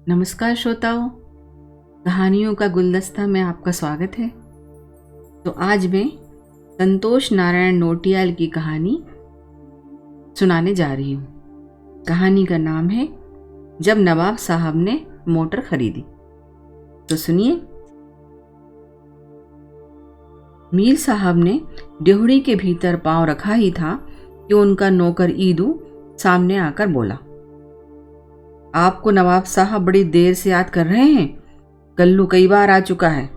नमस्कार श्रोताओं, कहानियों का गुलदस्ता में आपका स्वागत है। तो आज मैं संतोष नारायण नोटियाल की कहानी सुनाने जा रही हूँ। कहानी का नाम है जब नवाब साहब ने मोटर खरीदी। तो सुनिए। मीर साहब ने डेहड़ी के भीतर पांव रखा ही था कि उनका नौकर ईदू सामने आकर बोला, आपको नवाब साहब बड़ी देर से याद कर रहे हैं। कल्लू कई बार आ चुका है।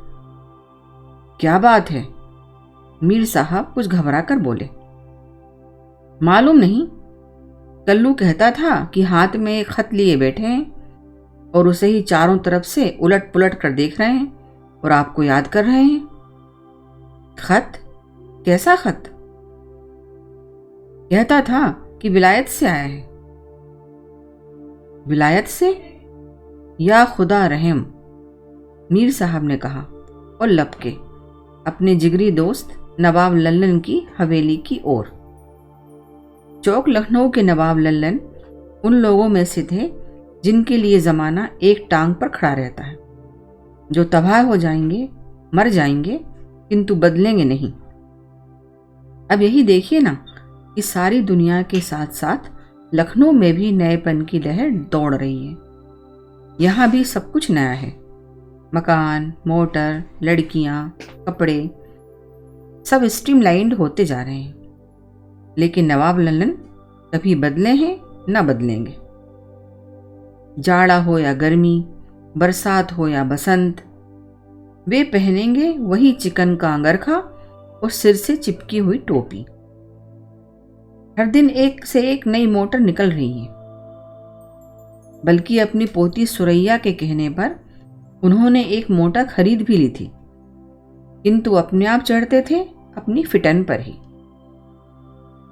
क्या बात है? मीर साहब कुछ घबरा कर बोले। मालूम नहीं, कल्लू कहता था कि हाथ में एक खत लिए बैठे हैं और उसे ही चारों तरफ से उलट पुलट कर देख रहे हैं और आपको याद कर रहे हैं। खत? कैसा खत? कहता था कि विलायत से आया है। विलायत से? या खुदा रहम, मीर साहब ने कहा और लपके अपने जिगरी दोस्त नवाब लल्लन की हवेली की ओर। चौक लखनऊ के नवाब लल्लन उन लोगों में से थे जिनके लिए जमाना एक टांग पर खड़ा रहता है, जो तबाह हो जाएंगे, मर जाएंगे, किंतु बदलेंगे नहीं। अब यही देखिए ना कि सारी दुनिया के साथ साथ लखनऊ में भी नएपन की लहर दौड़ रही है। यहाँ भी सब कुछ नया है। मकान, मोटर, लड़कियाँ, कपड़े सब स्ट्रीमलाइंड होते जा रहे हैं। लेकिन नवाब लल्लन कभी बदले हैं न बदलेंगे। जाड़ा हो या गर्मी, बरसात हो या बसंत, वे पहनेंगे वही चिकन का अंगरखा और सिर से चिपकी हुई टोपी। हर दिन एक से एक नई मोटर निकल रही है। बल्कि अपनी पोती सुरैया के कहने पर उन्होंने एक मोटर खरीद भी ली थी, किंतु अपने आप चढ़ते थे अपनी फिटन पर ही।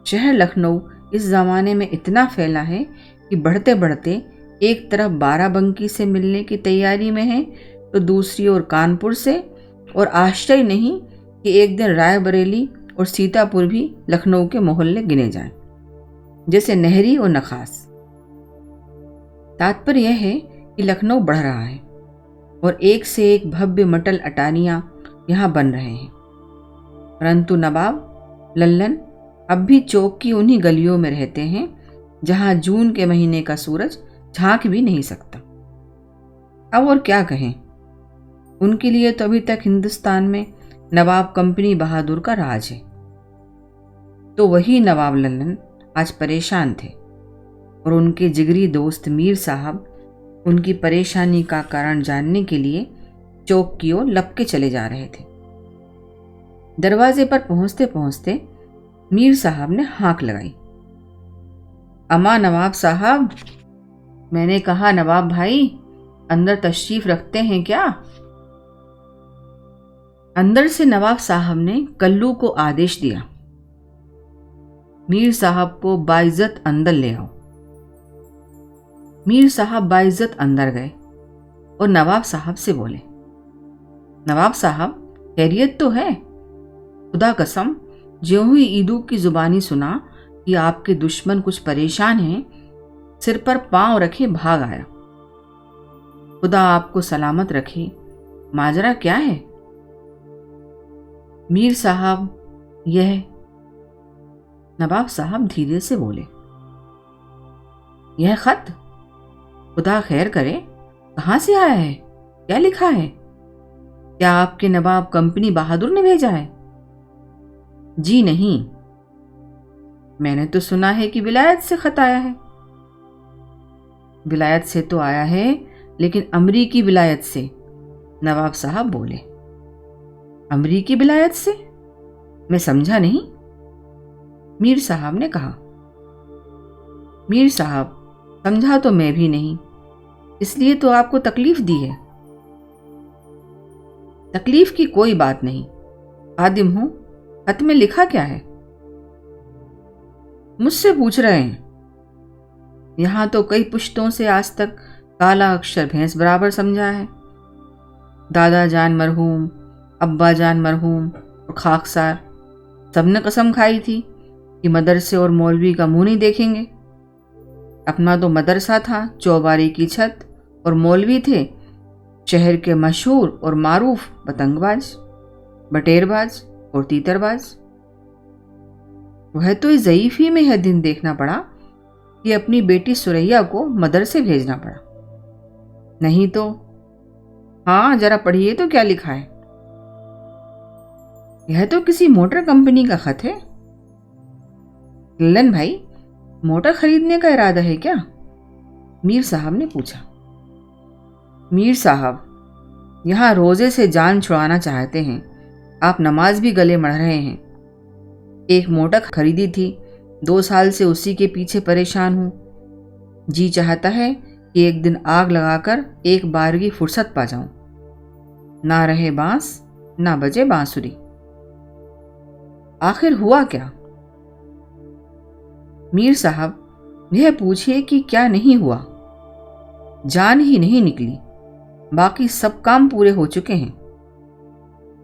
शहर लखनऊ इस जमाने में इतना फैला है कि बढ़ते बढ़ते एक तरफ बाराबंकी से मिलने की तैयारी में है तो दूसरी ओर कानपुर से, और आश्चर्य नहीं कि एक दिन रायबरेली और सीतापुर भी लखनऊ के मोहल्ले गिने जाएं, जैसे नहरी और नखास। तात्पर्य यह है कि लखनऊ बढ़ रहा है और एक से एक भव्य मटल अटारियां यहाँ बन रहे हैं। परंतु नवाब लल्लन अब भी चौक की उन्हीं गलियों में रहते हैं जहाँ जून के महीने का सूरज झांक भी नहीं सकता। अब और क्या कहें, उनके लिए तो अभी तक हिंदुस्तान में नवाब कंपनी बहादुर का राज है। तो वही नवाब लल्लन आज परेशान थे और उनके जिगरी दोस्त मीर साहब उनकी परेशानी का कारण जानने के लिए चौक की ओर लपके चले जा रहे थे। दरवाजे पर पहुंचते पहुंचते मीर साहब ने हाँक लगाई, अम्मा नवाब साहब। मैंने कहा, नवाब भाई अंदर तशरीफ रखते हैं क्या? अंदर से नवाब साहब ने कल्लू को आदेश दिया, मीर साहब को बाइज्जत अंदर ले आओ। मीर साहब बाइज्जत अंदर गए और नवाब साहब से बोले, नवाब साहब खैरियत तो है? खुदा कसम, ज्यों ही ईदू की जुबानी सुना कि आपके दुश्मन कुछ परेशान हैं, सिर पर पांव रखे भाग आया। खुदा आपको सलामत रखे। माजरा क्या है? मीर साहब यह। नवाब साहब धीरे से बोले, यह खत खुदा खैर करे, कहाँ से आया है? क्या लिखा है? क्या आपके नवाब कंपनी बहादुर ने भेजा है? जी नहीं, मैंने तो सुना है कि विलायत से खत आया है। विलायत से तो आया है, लेकिन अमरीकी विलायत से। नवाब साहब बोले, अमरीकी विलायत से? मैं समझा नहीं। मीर साहब ने कहा, मीर साहब समझा तो मैं भी नहीं, इसलिए तो आपको तकलीफ दी है। तकलीफ की कोई बात नहीं, आदिम हूं। खत में लिखा क्या है? मुझसे पूछ रहे हैं? यहां तो कई पुश्तों से आज तक काला अक्षर भैंस बराबर समझा है। दादा जान मरहूम, अब्बा जान मरहूम और खाकसार सबने कसम खाई थी कि मदरसे और मौलवी का मुंह नहीं देखेंगे। अपना तो मदरसा था, चौबारी की छत और मौलवी थे शहर के मशहूर और मारूफ पतंगबाज, बटेरबाज और तीतरबाज। वह तो इस ज़ईफ़ी में यह दिन देखना पड़ा कि अपनी बेटी सुरैया को मदरसे भेजना पड़ा। नहीं तो हाँ, जरा पढ़िए तो क्या लिखा है। यह तो किसी मोटर कंपनी का खत है। लल्लन भाई, मोटर खरीदने का इरादा है क्या? मीर साहब ने पूछा। मीर साहब यहाँ रोजे से जान छुड़ाना चाहते हैं, आप नमाज भी गले मढ़ रहे हैं। एक मोटर खरीदी थी, 2 साल से उसी के पीछे परेशान हूँ। जी चाहता है कि एक दिन आग लगाकर एक बार की फुर्सत पा जाऊं। ना रहे बांस, ना बजे बांसुरी। आखिर हुआ क्या? मीर साहब यह पूछिए कि क्या नहीं हुआ। जान ही नहीं निकली, बाकी सब काम पूरे हो चुके हैं।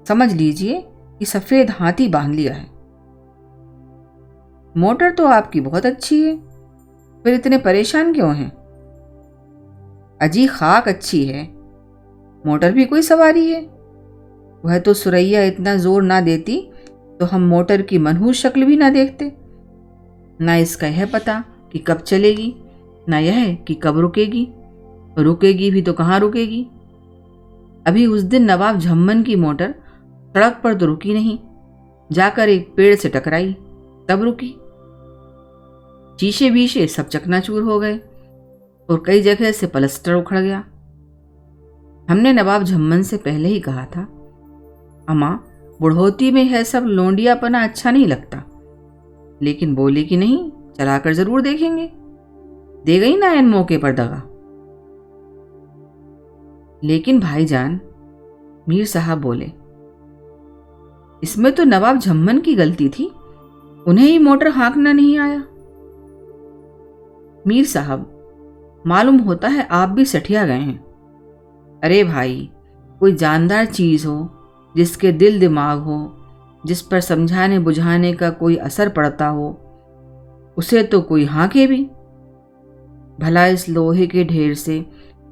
समझ लीजिए कि सफेद हाथी बांध लिया है। मोटर तो आपकी बहुत अच्छी है, फिर इतने परेशान क्यों हैं? अजी खाक अच्छी है, मोटर भी कोई सवारी है। वह तो सुरैया इतना जोर ना देती तो हम मोटर की मनहूस शक्ल भी ना देखते। ना इसका यह पता कि कब चलेगी, ना यह कि कब रुकेगी। रुकेगी भी तो कहाँ रुकेगी। अभी उस दिन नवाब झम्मन की मोटर सड़क पर तो रुकी नहीं, जाकर एक पेड़ से टकराई, तब रुकी। शीशे बीशे सब चकनाचूर हो गए और कई जगह से प्लास्टर उखड़ गया। हमने नवाब झम्मन से पहले ही कहा था, अम्मा बुढ़ौती में यह सब लोंडियापना अच्छा नहीं लगता। लेकिन बोले कि नहीं, चलाकर जरूर देखेंगे। दे गई ना इन मौके पर दगा। लेकिन भाईजान, मीर साहब बोले, इसमें तो नवाब झम्मन की गलती थी, उन्हें ही मोटर हाँकना नहीं आया। मीर साहब, मालूम होता है आप भी सठिया गए हैं। अरे भाई, कोई जानदार चीज हो, जिसके दिल दिमाग हो, जिस पर समझाने बुझाने का कोई असर पड़ता हो, उसे तो कोई हाँके भी। भला इस लोहे के ढेर से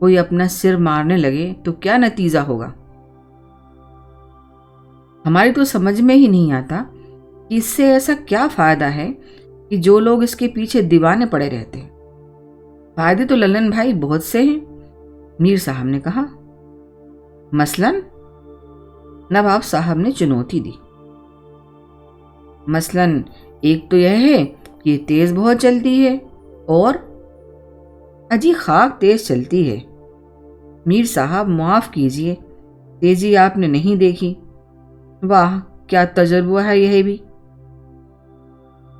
कोई अपना सिर मारने लगे तो क्या नतीजा होगा। हमारी तो समझ में ही नहीं आता कि इससे ऐसा क्या फायदा है कि जो लोग इसके पीछे दीवाने पड़े रहते हैं। फायदे तो लल्लन भाई बहुत से हैं, मीर साहब ने कहा। मसलन? नवाब साहब ने चुनौती दी। मसलन एक तो यह है कि तेज बहुत चलती है, और अजी खाक तेज चलती है। मीर साहब माफ कीजिए, तेजी आपने नहीं देखी। वाह, क्या तजुर्बा है यह भी।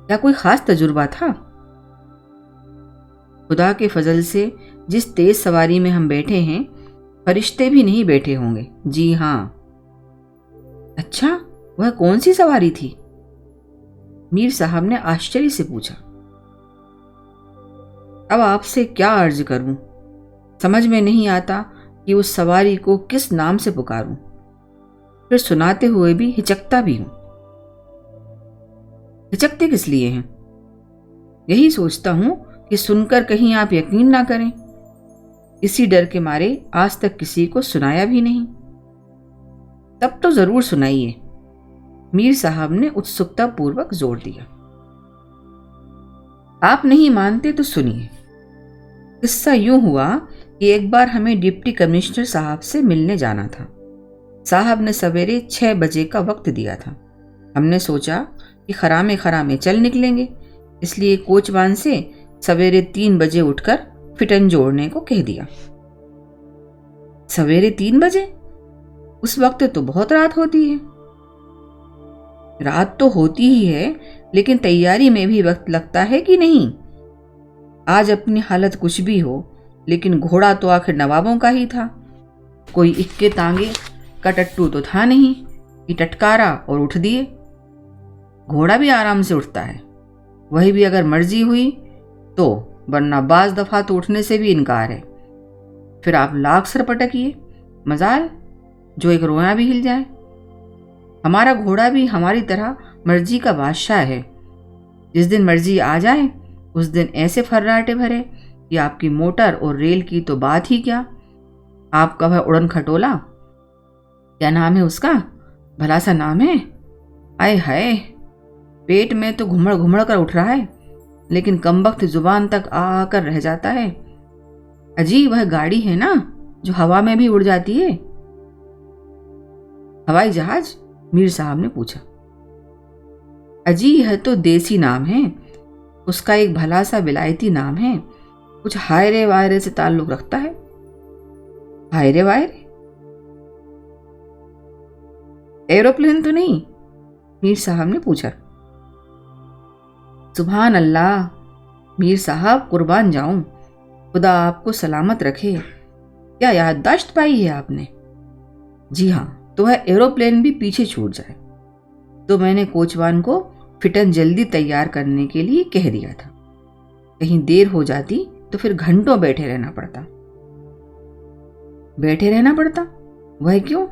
क्या कोई खास तजुर्बा था? खुदा के फजल से जिस तेज सवारी में हम बैठे हैं, फरिश्ते भी नहीं बैठे होंगे। जी हाँ। अच्छा, वह कौन सी सवारी थी? मीर साहब ने आश्चर्य से पूछा। अब आपसे क्या अर्ज करूं, समझ में नहीं आता कि उस सवारी को किस नाम से पुकारूं। फिर सुनाते हुए भी हिचकता भी हूं। हिचकते किस लिए हैं? यही सोचता हूं कि सुनकर कहीं आप यकीन ना करें। इसी डर के मारे आज तक किसी को सुनाया भी नहीं। तब तो जरूर सुनाइए, मीर साहब ने उत्सुकता पूर्वक जोर दिया। आप नहीं मानते तो सुनिए। किस्सा यूं हुआ कि एक बार हमें डिप्टी कमिश्नर साहब से मिलने जाना था। साहब ने सवेरे 6 बजे का वक्त दिया था। हमने सोचा कि खरामे खरामे चल निकलेंगे, इसलिए कोचवान से सवेरे 3 बजे उठकर फिटन जोड़ने को कह दिया। सवेरे 3 बजे? उस वक्त तो बहुत रात होती है। रात तो होती ही है, लेकिन तैयारी में भी वक्त लगता है कि नहीं। आज अपनी हालत कुछ भी हो, लेकिन घोड़ा तो आखिर नवाबों का ही था। कोई इक्के तांगे का टट्टू तो था नहीं कि टटकारा और उठ दिए। घोड़ा भी आराम से उठता है, वही भी अगर मर्जी हुई तो, वरना बाज दफा तो उठने से भी इनकार है। फिर आप लाख सर पटकिए, मजाल जो एक रोया भी हिल जाए। हमारा घोड़ा भी हमारी तरह मर्जी का बादशाह है। जिस दिन मर्जी आ जाए, उस दिन ऐसे फर्राटे भरे कि आपकी मोटर और रेल की तो बात ही क्या, आपका वह उड़न खटोला, क्या नाम है उसका, भला सा नाम है? आय हाय, पेट में तो घुमड़ घुमड़ कर उठ रहा है, लेकिन कमबख्त जुबान तक आ आकर रह जाता है। अजी, वह गाड़ी है ना जो हवा में भी उड़ जाती है? हवाई जहाज? मीर साहब ने पूछा। अजी, यह तो देसी नाम है, उसका एक भला सा विलायती नाम है, कुछ हायरे वायरे से ताल्लुक रखता है। हायरे वायरे? एरोप्लेन तो नहीं? मीर साहब ने पूछा। सुभान अल्लाह, मीर साहब कुर्बान जाऊं, खुदा आपको सलामत रखे, क्या याददाश्त पाई है आपने। जी हाँ, तो वह एरोप्लेन भी पीछे छूट जाए तो मैंने कोचवान को फिटन जल्दी तैयार करने के लिए कह दिया था। कहीं देर हो जाती तो फिर घंटों बैठे रहना पड़ता। बैठे रहना पड़ता? वह क्यों?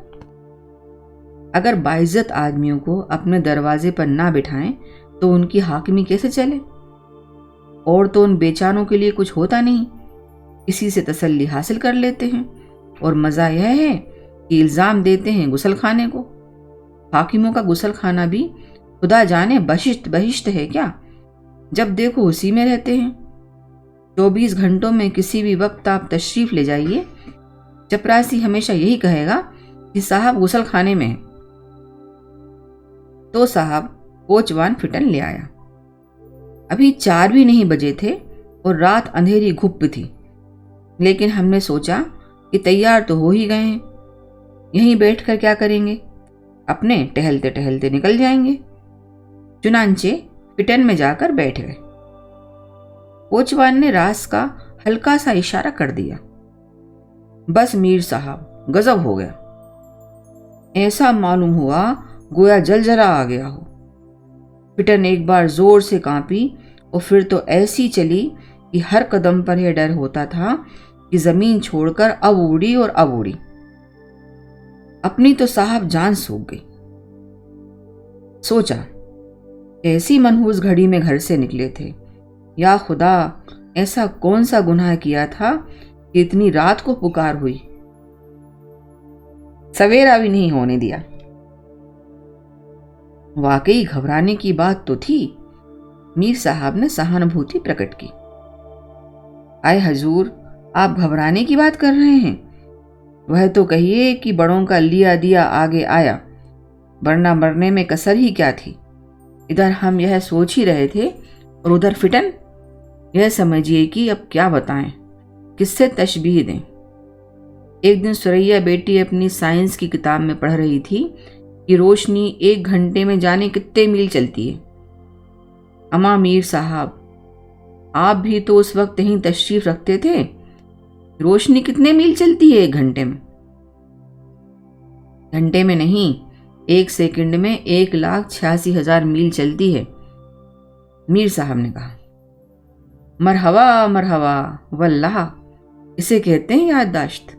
अगर बाइज्जत आदमियों को अपने दरवाजे पर ना बिठाएं तो उनकी हाकिमी कैसे चले? और तो उन बेचारों के लिए कुछ होता नहीं, इसी से तसल्ली हासिल कर लेते हैं। और मज़ा यह है कि इल्ज़ाम देते हैं गुसल खाने को। हाकिमों का गुसल खाना भी खुदा जाने बहिश्त बहिश्त है क्या, जब देखो उसी में रहते हैं। 24 घंटों में किसी भी वक्त आप तशरीफ ले जाइए, चपरासी हमेशा यही कहेगा कि साहब गुसल खाने में है। तो साहब कोचवान फिटन ले आया। अभी 4 भी नहीं बजे थे और रात अंधेरी घुप थी, लेकिन हमने सोचा कि तैयार तो हो ही गए हैं, यहीं बैठकर क्या करेंगे, अपने टहलते टहलते निकल जाएंगे। चुनांचे फिटन में जाकर बैठ गए। कोचवान ने रास का हल्का सा इशारा कर दिया। बस मीर साहब गजब हो गया, ऐसा मालूम हुआ गोया जलजला आ गया हो। फिटन एक बार जोर से कांपी और फिर तो ऐसी चली कि हर कदम पर यह डर होता था कि जमीन छोड़कर अब उड़ी और अब उड़ी। अपनी तो साहब जान सूख गई। सोचा, ऐसी मनहूस घड़ी में घर से निकले थे, या खुदा, ऐसा कौन सा गुनाह किया था कि इतनी रात को पुकार हुई। सवेरा भी नहीं होने दिया। वाकई घबराने की बात तो थी। मीर साहब ने सहानुभूति प्रकट की। आए हजूर, आप घबराने की बात कर रहे हैं? वह तो कहिए कि बड़ों का लिया दिया आगे आया, वरना मरने में कसर ही क्या थी। इधर हम यह सोच ही रहे थे और उधर फिटन। यह समझिए कि अब क्या बताएं, किससे तशबीह दें। एक दिन सुरैया बेटी अपनी साइंस की किताब में पढ़ रही थी कि रोशनी 1 घंटे में जाने कितने मील चलती है। अमा मीर साहब, आप भी तो उस वक्त यहीं तशरीफ रखते थे, रोशनी कितने मील चलती है 1 घंटे में? घंटे में नहीं, 1 सेकंड में 1,86,000 मील चलती है, मीर साहब ने कहा। मरहबा मरहबा वल्लाह, इसे कहते हैं याददाश्त।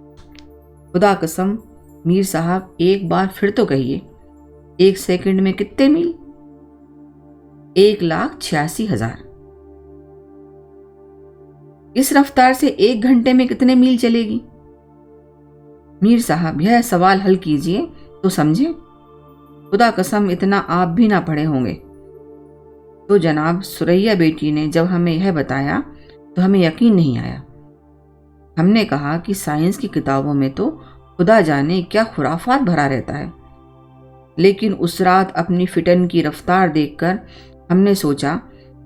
खुदा कसम मीर साहब, एक बार फिर तो कहिए, 1 सेकंड में कितने मील? 1,86,000। इस रफ्तार से 1 घंटे में कितने मील चलेगी? मीर साहब, यह सवाल हल कीजिए तो समझे। खुदा कसम इतना आप भी ना पढ़े होंगे। तो जनाब सुरैया बेटी ने जब हमें यह बताया तो हमें यकीन नहीं आया। हमने कहा कि साइंस की किताबों में तो खुदा जाने क्या खुराफात भरा रहता है, लेकिन उस रात अपनी फिटन की रफ्तार देखकर हमने सोचा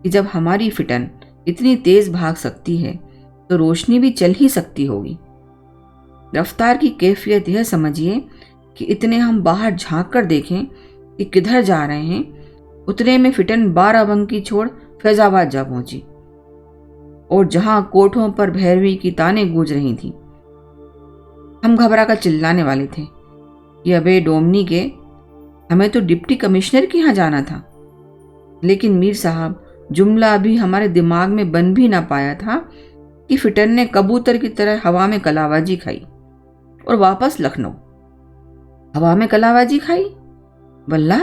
कि जब हमारी फिटन इतनी तेज भाग सकती है तो रोशनी भी चल ही सकती होगी। रफ्तार की कैफियत यह समझिए कि इतने हम बाहर झांक कर देखें कि किधर जा रहे हैं, उतने में फिटन 12 बंकी छोड़ फैजाबाद जा पहुंची, और जहां कोठों पर भैरवी की ताने गूंज रही थी। हम घबरा कर चिल्लाने वाले थे कि अबे डोमनी के, हमें तो डिप्टी कमिश्नर के यहाँ जाना था। लेकिन मीर साहब, जुमला अभी हमारे दिमाग में बन भी ना पाया था कि फिटन ने कबूतर की तरह हवा में कलाबाजी खाई और वापस लखनऊ। हवा में कलाबाजी खाई? वल्लाह,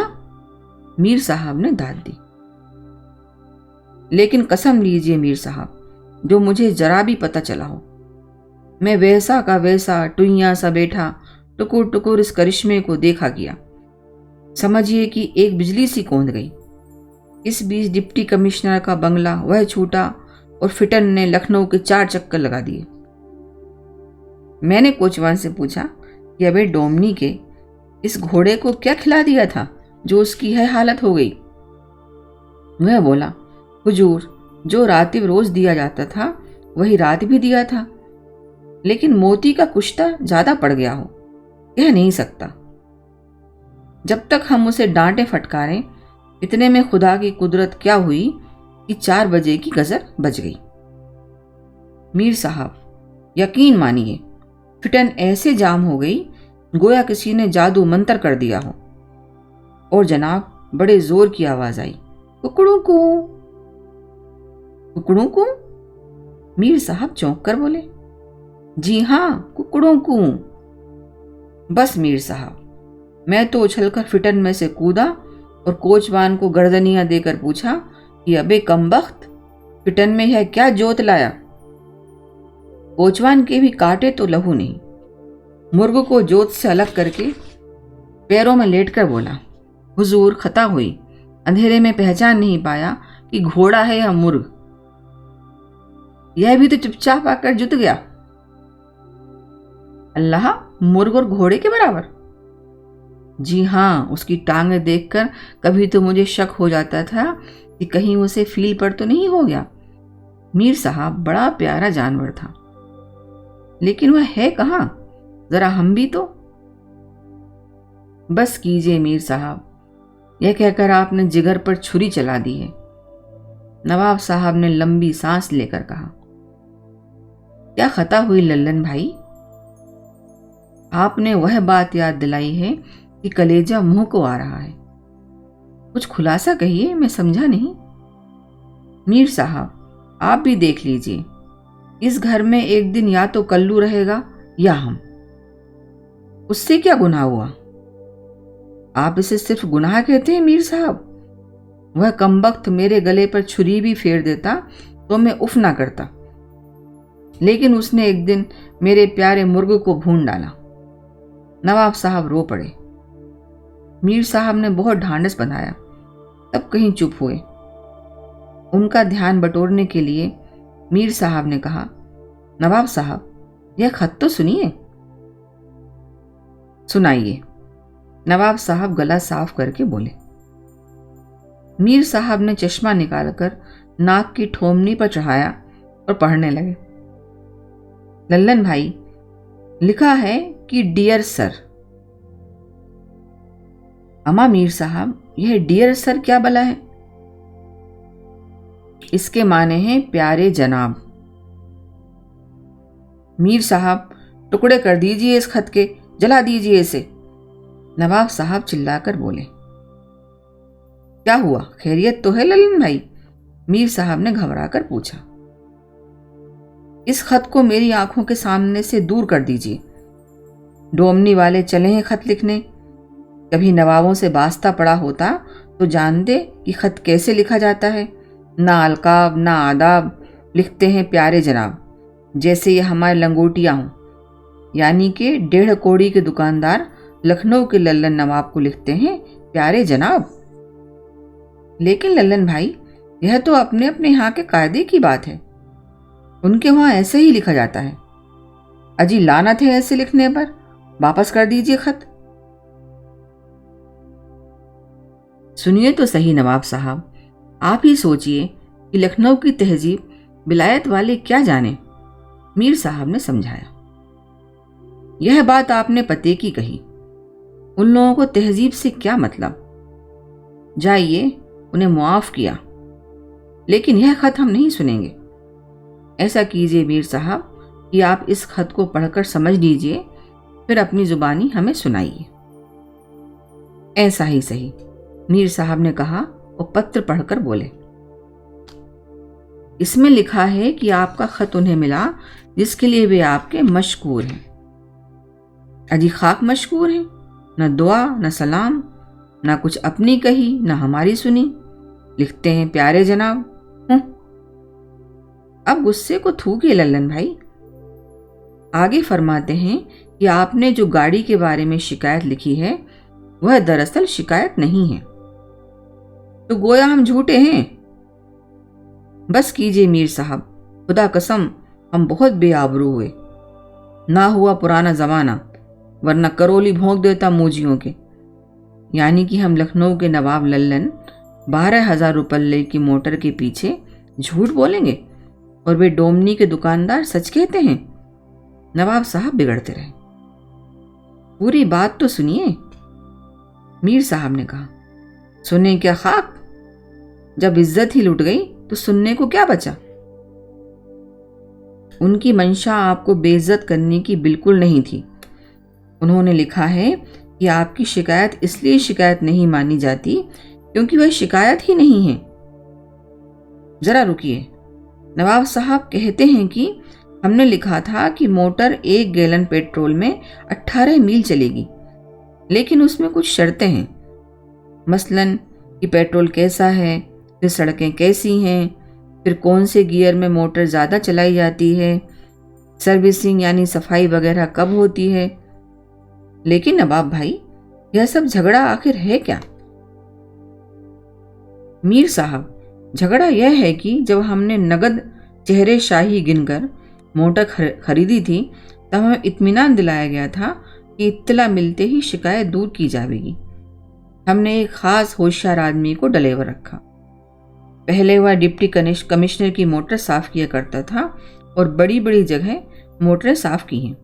मीर साहब ने दाद दी। लेकिन कसम लीजिए मीर साहब, जो मुझे जरा भी पता चला हो, मैं वैसा का वैसा टुइयां सा बैठा टुकुर टुकुर इस करिश्मे को देखा गया। समझिए कि एक बिजली सी कौंध गई। इस बीच डिप्टी कमिश्नर का बंगला वह छूटा और फिटन ने लखनऊ के 4 चक्कर लगा दिए। मैंने कोचवान से पूछा कि अबे डोमनी के इस घोड़े को क्या खिला दिया था जो उसकी है हालत हो गई। वह बोला, हुजूर, जो रातिब रोज दिया जाता था वही रात भी दिया था, लेकिन मोती का कुश्ता ज्यादा पड़ गया हो, कह नहीं सकता। जब तक हम उसे डांटे फटकारें, इतने में खुदा की कुदरत क्या हुई कि 4 बजे की गजर बज गई। मीर साहब, यकीन मानिए, फिटन ऐसे जाम हो गई गोया किसी ने जादू मंतर कर दिया हो। और जनाब, बड़े जोर की आवाज आई, कुकड़ू को, कुकड़ू को। मीर साहब चौंक कर बोले, जी हां, कुकड़ों को। बस मीर साहब, मैं तो उछलकर फिटन में से कूदा और कोचवान को गर्दनियां देकर पूछा कि अबे कमबख्त, फिटन में है क्या जोत लाया। कोचवान के भी काटे तो लहू नहीं। मुर्ग को जोत से अलग करके पैरों में लेटकर बोला, हुजूर, खता हुई, अंधेरे में पहचान नहीं पाया कि घोड़ा है या मुर्ग। यह भी तो चुपचाप आकर जुट गया। अल्लाह, मुर्ग और घोड़े के बराबर? जी हां, उसकी टांगें देखकर कभी तो मुझे शक हो जाता था कि कहीं उसे फील पर तो नहीं हो गया। मीर साहब, बड़ा प्यारा जानवर था, लेकिन वह है कहां, जरा हम भी तो। बस कीजिए मीर साहब, यह कहकर आपने जिगर पर छुरी चला दी है। नवाब साहब ने लंबी सांस लेकर कहा, क्या खता हुई लल्लन भाई? आपने वह बात याद दिलाई है कि कलेजा मुंह को आ रहा है। कुछ खुलासा कहिए, मैं समझा नहीं। मीर साहब, आप भी देख लीजिए, इस घर में एक दिन या तो कल्लू रहेगा या हम। उससे क्या गुनाह हुआ? आप इसे सिर्फ गुनाह कहते हैं मीर साहब? वह कमबख्त मेरे गले पर छुरी भी फेर देता तो मैं उफ ना करता, लेकिन उसने एक दिन मेरे प्यारे मुर्ग को भून डाला। नवाब साहब रो पड़े। मीर साहब ने बहुत ढांढस बंधाया, तब कहीं चुप हुए। उनका ध्यान बटोरने के लिए मीर साहब ने कहा, नवाब साहब, यह खत तो सुनिए। सुनाइए। नवाब साहब गला साफ करके बोले। मीर साहब ने चश्मा निकालकर नाक की ठोमनी पर चढ़ाया और पढ़ने लगे। लल्लन भाई, लिखा है कि डियर सर। अमा मीर साहब, यह डियर सर क्या बला है? इसके माने हैं प्यारे जनाब। मीर साहब, टुकड़े कर दीजिए इस खत के, जला दीजिए इसे। नवाब साहब चिल्लाकर बोले। क्या हुआ, खैरियत तो है लल्लन भाई? मीर साहब ने घबराकर पूछा। इस खत को मेरी आंखों के सामने से दूर कर दीजिए। डोमनी वाले चले हैं खत लिखने। कभी नवाबों से वास्ता पड़ा होता तो जानते कि खत कैसे लिखा जाता है। ना अलकाब ना आदाब, लिखते हैं प्यारे जनाब, जैसे ये हमारे लंगोटिया हों। यानी कि 1.5 कौड़ी के दुकानदार लखनऊ के लल्लन नवाब को लिखते हैं प्यारे जनाब। लेकिन लल्लन भाई, यह तो अपने अपने यहाँ के कायदे की बात है। उनके वहां ऐसे ही लिखा जाता है। अजी लानत है ऐसे लिखने पर। वापस कर दीजिए खत। सुनिए तो सही नवाब साहब, आप ही सोचिए कि लखनऊ की तहजीब विलायत वाले क्या जाने। मीर साहब ने समझाया। यह बात आपने पते की कही। उन लोगों को तहजीब से क्या मतलब। जाइए, उन्हें मुआफ किया, लेकिन यह खत हम नहीं सुनेंगे। ऐसा कीजिए मीर साहब कि आप इस खत को पढ़कर समझ लीजिए, फिर अपनी जुबानी हमें सुनाइए। ऐसा ही सही, मीर साहब ने कहा और पत्र पढ़कर बोले। इसमें लिखा है कि आपका खत उन्हें मिला जिसके लिए वे आपके मशकूर हैं। अजी खाक मशकूर हैं, न दुआ न सलाम, न कुछ अपनी कही न हमारी सुनी। लिखते हैं प्यारे जनाब। अब गुस्से को थूकिए लल्लन भाई। आगे फरमाते हैं कि आपने जो गाड़ी के बारे में शिकायत लिखी है वह दरअसल शिकायत नहीं है। तो गोया हम झूठे हैं। बस कीजिए मीर साहब, खुदा कसम हम बहुत बेआबरू हुए। ना हुआ पुराना जमाना, वरना करोली भोंक देता मूजियों के। यानी कि हम लखनऊ के नवाब लल्लन 12,000 रुपये की मोटर के पीछे झूठ बोलेंगे और वे डोमनी के दुकानदार सच कहते हैं। नवाब साहब बिगड़ते रहे। पूरी बात तो सुनिए, मीर साहब ने कहा। सुने क्या खाक, जब इज्जत ही लुट गई तो सुनने को क्या बचा। उनकी मंशा आपको बेइज्जत करने की बिल्कुल नहीं थी। उन्होंने लिखा है कि आपकी शिकायत इसलिए शिकायत नहीं मानी जाती क्योंकि वह शिकायत ही नहीं है। जरा रुकिए, नवाब साहब कहते हैं कि हमने लिखा था कि मोटर 1 गैलन पेट्रोल में 18 मील चलेगी, लेकिन उसमें कुछ शर्तें हैं। मसलन कि पेट्रोल कैसा है, फिर सड़कें कैसी हैं, फिर कौन से गियर में मोटर ज़्यादा चलाई जाती है, सर्विसिंग यानी सफाई वगैरह कब होती है। लेकिन नवाब भाई, यह सब झगड़ा आखिर है क्या? मीर साहब, झगड़ा यह है कि जब हमने नगद चेहरे शाही गिनकर मोटर खरीदी थी तब हमें इत्मीनान दिलाया गया था कि इत्तला मिलते ही शिकायत दूर की जाएगी। हमने एक खास होशियार आदमी को डलेवर रखा। पहले वह डिप्टी कमिश्नर की मोटर साफ किया करता था और बड़ी बड़ी जगह मोटरें साफ की हैं।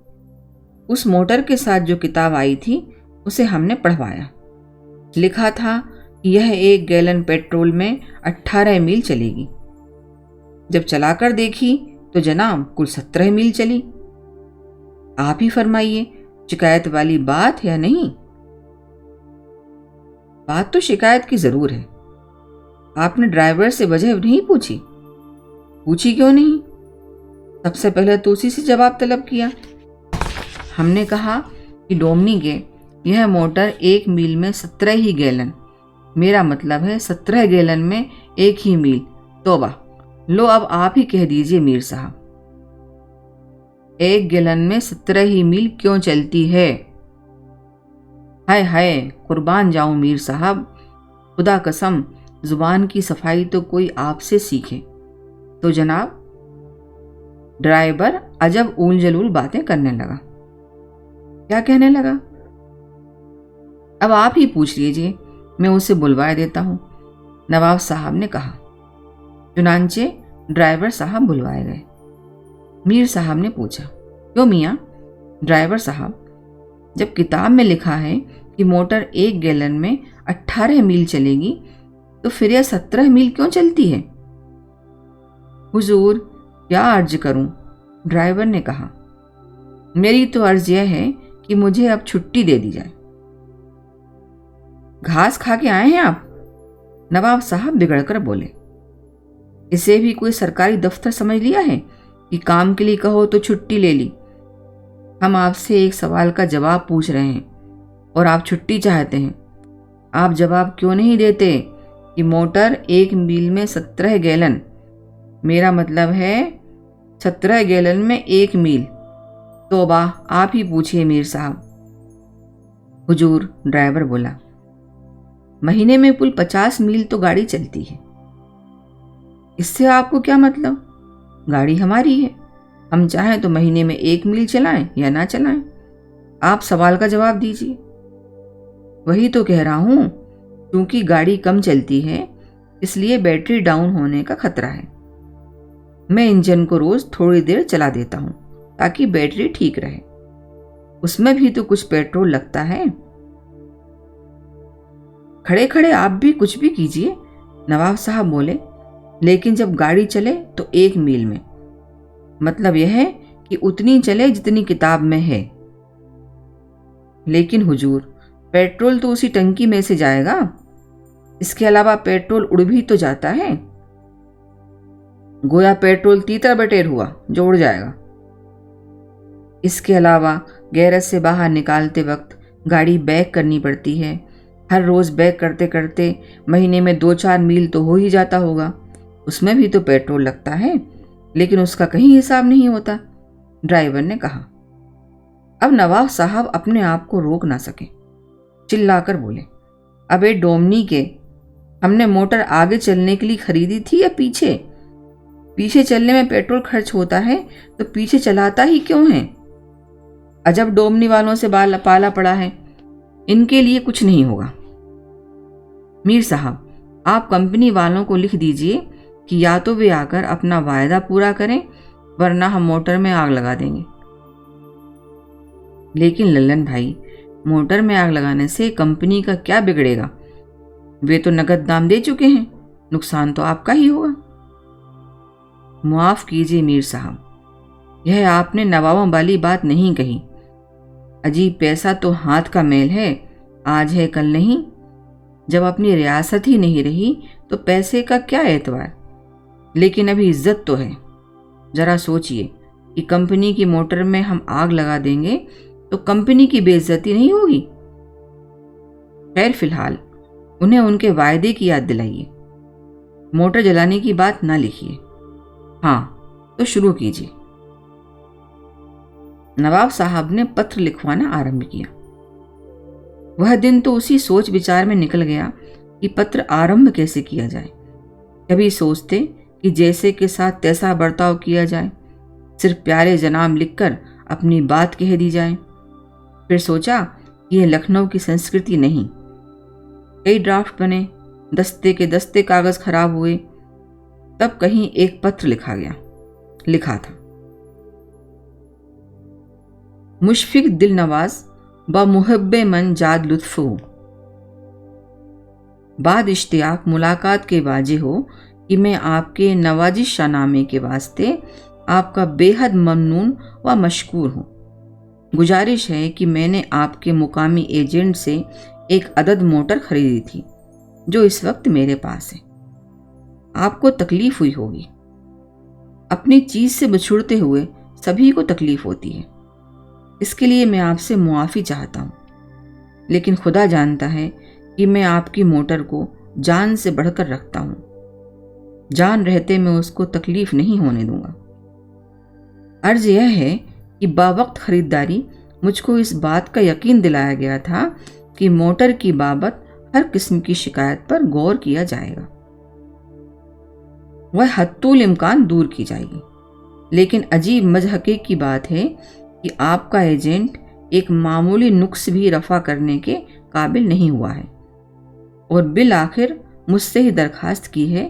उस मोटर के साथ जो किताब आई थी उसे हमने पढ़वाया। लिखा था कि यह 1 गैलन पेट्रोल में 18 मील चलेगी। जब चलाकर देखी तो जनाब कुल 17 मील चली। आप ही फरमाइए, शिकायत वाली बात या नहीं? बात तो शिकायत की जरूर है। आपने ड्राइवर से वजह नहीं पूछी? पूछी क्यों नहीं? सबसे पहले तो उसी से जवाब तलब किया। हमने कहा कि डोमनी के यह मोटर 1 मील में 17 ही गैलन, मेरा मतलब है 17 गैलन में 1 ही मील। तौबा, लो अब आप ही कह दीजिए मीर साहब, 1 गैलन में 17 ही मील क्यों चलती है? हाय हाय, कुर्बान जाऊं मीर साहब, खुदा कसम जुबान की सफाई तो कोई आपसे सीखे। तो जनाब, ड्राइवर अजब ऊल जलूल बातें करने लगा। क्या कहने लगा? अब आप ही पूछ लीजिए, मैं उसे बुलवा देता हूं, नवाब साहब ने कहा। चुनांचे ड्राइवर साहब बुलवाए गए। मीर साहब ने पूछा, क्यों मियाँ? ड्राइवर साहब, जब किताब में लिखा है कि मोटर 1 गैलन में 18 मील चलेगी तो फिर यह 17 मील क्यों चलती है? हुजूर, क्या अर्ज करूं? ड्राइवर ने कहा, मेरी तो अर्ज यह है कि मुझे अब छुट्टी दे दी जाए। घास खा के आए हैं आप? नवाब साहब बिगड़कर बोले। इसे भी कोई सरकारी दफ्तर समझ लिया है कि काम के लिए कहो तो छुट्टी ले ली? हम आपसे एक सवाल का जवाब पूछ रहे हैं और आप छुट्टी चाहते हैं। आप जवाब क्यों नहीं देते कि मोटर 1 मील में 17 गैलन, मेरा मतलब है 17 गैलन में 1 मील। तौबा, आप ही पूछिए मीर साहब। हुजूर, ड्राइवर बोला, महीने में कुल 50 मील तो गाड़ी चलती है। इससे आपको क्या मतलब? गाड़ी हमारी है, हम चाहें तो महीने में 1 मील चलाएं या ना चलाएं। आप सवाल का जवाब दीजिए। वही तो कह रहा हूं, क्योंकि गाड़ी कम चलती है इसलिए बैटरी डाउन होने का खतरा है। मैं इंजन को रोज थोड़ी देर चला देता हूं ताकि बैटरी ठीक रहे। उसमें भी तो कुछ पेट्रोल लगता है। खड़े खड़े आप भी कुछ भी कीजिए, नवाब साहब बोले, लेकिन जब गाड़ी चले तो 1 मील में, मतलब यह है कि उतनी चले जितनी किताब में है। लेकिन हुजूर, पेट्रोल तो उसी टंकी में से जाएगा, इसके अलावा पेट्रोल उड़ भी तो जाता है। गोया पेट्रोल तीतर बटेर हुआ जो उड़ जाएगा। इसके अलावा गैरेज से बाहर निकालते वक्त गाड़ी बैक करनी पड़ती है। हर रोज बैक करते करते महीने में 2-4 मील तो हो ही जाता होगा। उसमें भी तो पेट्रोल लगता है, लेकिन उसका कहीं हिसाब नहीं होता। ड्राइवर ने कहा, अब नवाब साहब अपने आप को रोक ना सके, चिल्लाकर बोले, अबे डोमनी के, हमने मोटर आगे चलने के लिए खरीदी थी या पीछे? पीछे चलने में पेट्रोल खर्च होता है तो पीछे चलाता ही क्यों है? अजब डोमनी वालों से पाला पड़ा है, इनके लिए कुछ नहीं होगा। मीर साहब, आप कंपनी वालों को लिख दीजिए कि या तो वे आकर अपना वायदा पूरा करें, वरना हम मोटर में आग लगा देंगे। लेकिन लल्लन भाई, मोटर में आग लगाने से कंपनी का क्या बिगड़ेगा? वे तो नगद दाम दे चुके हैं, नुकसान तो आपका ही होगा। मुआफ कीजिए मीर साहब, यह आपने नवाबों वाली बात नहीं कही। अजीब, पैसा तो हाथ का मेल है, आज है कल नहीं। जब अपनी रियासत ही नहीं रही तो पैसे का क्या एतबार? लेकिन अभी इज्जत तो है। जरा सोचिए कि कंपनी की मोटर में हम आग लगा देंगे तो कंपनी की बेइज्जती नहीं होगी? खैर, फिलहाल उन्हें उनके वायदे की याद दिलाइए। मोटर जलाने की बात ना लिखिए। हाँ, तो शुरू कीजिए। नवाब साहब ने पत्र लिखवाना आरंभ किया। वह दिन तो उसी सोच विचार में निकल गया कि पत्र आरंभ कैसे किया जाए। कभी सोचते कि जैसे के साथ तैसा बर्ताव किया जाए, सिर्फ प्यारे जनाब लिखकर अपनी बात कह दी जाए। फिर सोचा कि यह लखनऊ की संस्कृति नहीं। कई ड्राफ्ट बने, दस्ते के दस्ते कागज खराब हुए। तब कहीं एक पत्र लिखा था, मुशफिक दिल नवाज ब मुहब्बे मन जाद लुत्फो, बाद इश्तियाक मुलाकात के वाजे हो कि मैं आपके नवाजिश शाहनामे के वास्ते आपका बेहद ममनून व मशकूर हूँ। गुजारिश है कि मैंने आपके मुकामी एजेंट से एक अदद मोटर खरीदी थी जो इस वक्त मेरे पास है। आपको तकलीफ हुई होगी। अपनी चीज से बिछुड़ते हुए सभी को तकलीफ होती है। इसके लिए मैं आपसे मुआफ़ी चाहता हूँ, लेकिन खुदा जानता है कि मैं आपकी मोटर को जान से बढ़कर रखता हूँ। जान रहते मैं उसको तकलीफ नहीं होने दूंगा। अर्ज यह है कि बावक्त खरीदारी मुझको इस बात का यकीन दिलाया गया था कि मोटर की बाबत हर किस्म की शिकायत पर गौर किया जाएगा, वह हत्तुल इम्कान दूर की जाएगी। लेकिन अजीब मजहके की बात है कि आपका एजेंट एक मामूली नुक्स भी रफा करने के काबिल नहीं हुआ है और बिल आखिर मुझसे ही दरखास्त की है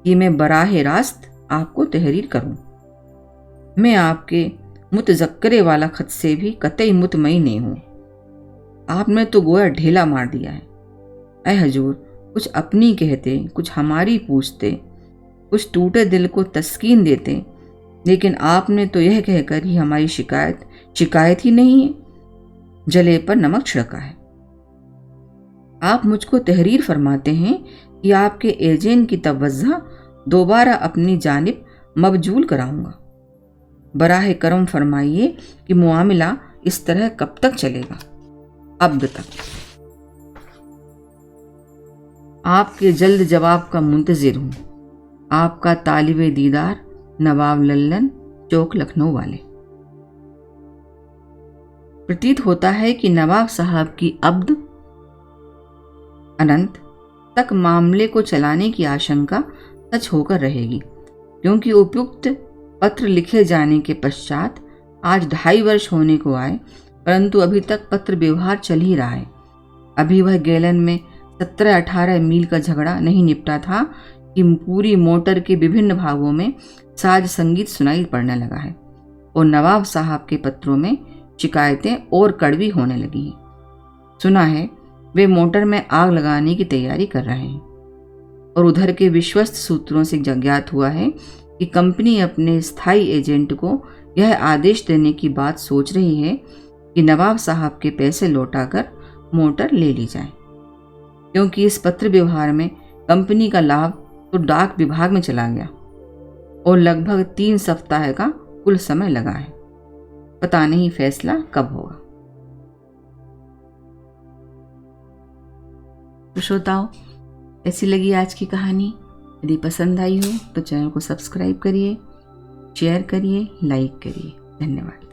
कि मैं बराह रास्त आपको तहरीर करूं। मैं आपके मुतज़क्करे वाला खत से भी कतई मुतमईन नहीं हूं। आपने तो गोया ढेला मार दिया है। ऐ हजूर, कुछ अपनी कहते, कुछ हमारी पूछते, कुछ टूटे दिल को तस्कीन देते, लेकिन आपने तो यह कहकर ही हमारी शिकायत ही नहीं है, जले पर नमक छिड़का है। आप मुझको तहरीर फरमाते हैं कि आपके एजेंट की तवज्जो दोबारा अपनी जानिब मबजूल कराऊंगा। बराह करम फरमाइए कि मुआमिला इस तरह कब तक चलेगा? अब तक। आपके जल्द जवाब का मुंतजिर हूं। आपका तालिबे दीदार, नवाब लल्लन, चौक, लखनऊ वाले। प्रतीत होता है कि नवाब साहब की अब्द अनंत तक मामले को चलाने की आशंका सच होकर रहेगी, क्योंकि उपयुक्त पत्र लिखे जाने के पश्चात आज 2.5 वर्ष होने को आए, परंतु अभी तक पत्र व्यवहार चल ही रहा है। अभी वह गैलन में 17-18 मील का झगड़ा नहीं निपटा था कि पूरी मोटर के विभिन्न भागों में साज संगीत सुनाई पड़ने लगा है और नवाब साहब के पत्रों में शिकायतें और कड़वी होने लगी हैं। सुना है वे मोटर में आग लगाने की तैयारी कर रहे हैं और उधर के विश्वस्त सूत्रों से ज्ञात हुआ है कि कंपनी अपने स्थायी एजेंट को यह आदेश देने की बात सोच रही है कि नवाब साहब के पैसे लौटाकर मोटर ले ली जाए, क्योंकि इस पत्र व्यवहार में कंपनी का लाभ तो डाक विभाग में चला गया और लगभग 3 सप्ताह का कुल समय लगा है। पता नहीं फैसला कब होगा। तो श्रोताओं, ऐसी लगी आज की कहानी। यदि पसंद आई हो तो चैनल को सब्सक्राइब करिए, शेयर करिए, लाइक करिए। धन्यवाद।